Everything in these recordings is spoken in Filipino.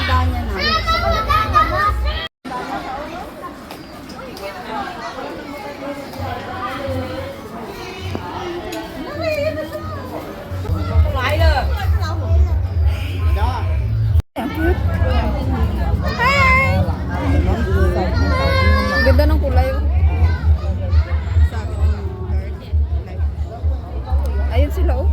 tanda niya na. Ganda ng kulay. Ayun sila oh.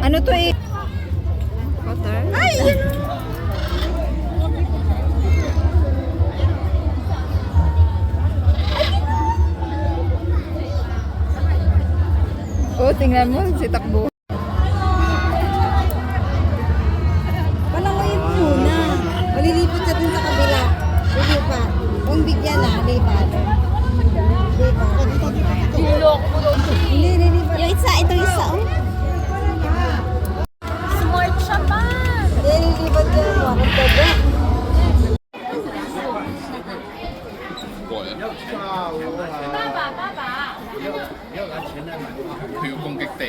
Ano to eh? Water? Ay! Yun! Oh, tingnan mo si takbo. Palangoyin mo muna. Malilipat siya dun sa kabila. Lilipat. Kung bigyan na, lipat. Lilok mo doon. Hindi, lilipat. Yung isa, ito isa. Smart siya pa. Hindi, lilipat ka. Wakit ka ba? 佢要攻擊地。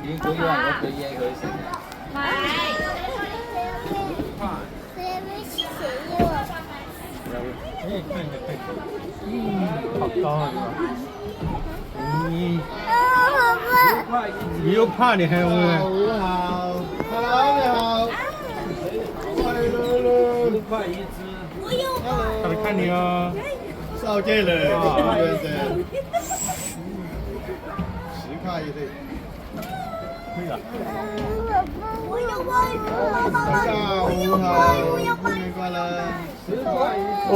已經講咗話我俾嘢佢食。你又怕你还会？你好，Hello，你好。快乐乐，快一只。他在看你哦。少见了，先生。10块一对。可以了。下午好，新年快乐。10块一只。哦。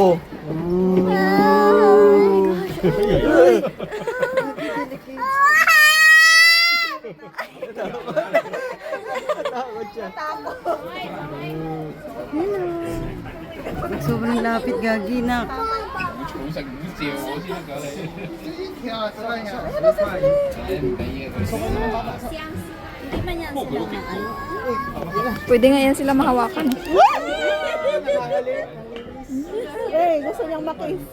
Sobrang lapit, gagi na. 好食唔照我先得㗎你。跳10块呀。唔俾嘢佢食。 Pwede nga yan sila mahawakan. Eh, gusto niyang makis.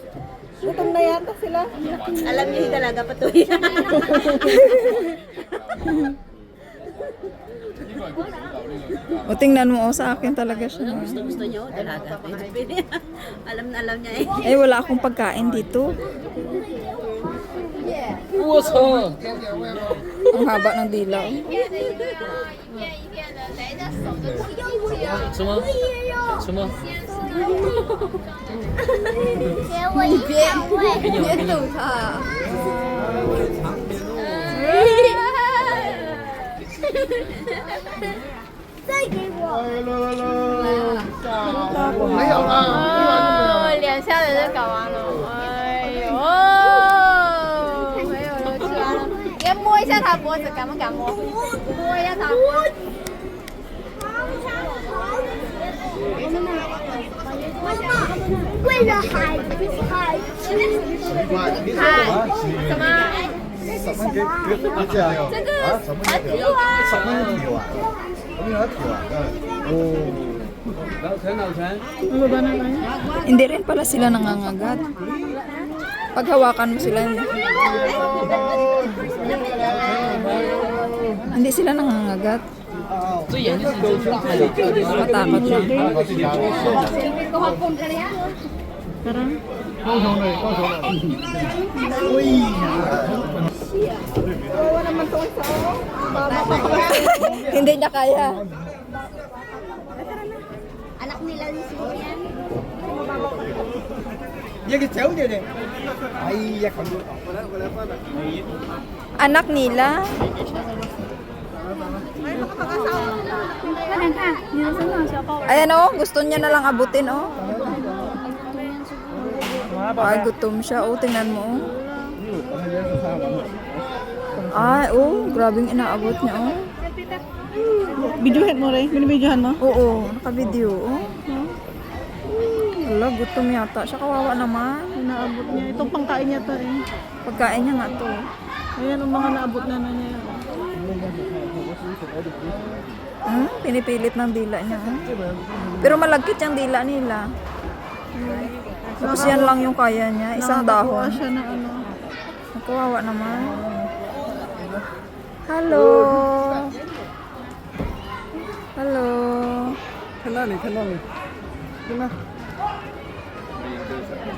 Gutom na yata sila. Alam niyo talaga patuloy. O tingnan mo, oh, sa akin talaga siya. Gusto niyo talaga. Alam na alam niya eh. Eh, wala akong pagkain dito. 我操！ Ang haba ng dilaw. 什么？什么？别逗他。快乐乐，下午没有了。哦，脸下人都搞完了，哎呦，没有了，吃完了。你要摸一下他脖子，敢不敢摸？摸一下他脖子。为了海吃。海什么？什么给这样？这个河底啊。什么条啊？什么条啊？哦。 Hindi rin pala sila nangangagat. Pag hawakan mo sila, hindi sila nangangagat. Matakot lang. Hindi niya kaya. Anak nila ni Surian. Anak nila. Ayan oh, gusto niya na lang abutin oh. Ay, gutom siya. Oh, tingnan mo oh. Ay, oh, grabing inaabot niya oh. Videohan mo rin? Binibidyohan mo? Oo, naka-video oh. Wala, gutom yata siya. Kawawa naman. Naabot niya. Itong pangkain niya to eh. Pagkain niya nga to. Ayan ang mga naabot na niya. Pinipilit ng dila niya. Pero malagkit yung dila nila. Tapos yan lang yung kaya niya. Isang Nakakuha dahon. siya na ano. Kawawa naman. Hello. Hello. Kanani, kanani. Ito na.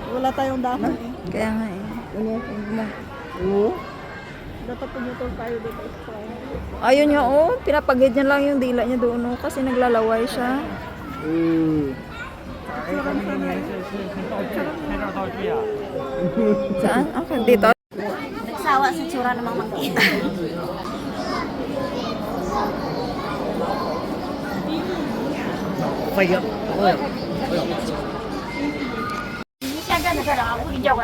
Wala tayong dahon eh. Kaya nga eh. Oo. Dapat pumutol tayo dito sa Ayun niya oh, pinapagid niya lang yung dila niya doon oh, kasi naglalaway siya. Saan? Okay, dito. Nagsawa sa tsura ng mga mangkin. Hindi siya gano'n, ako hindi ako.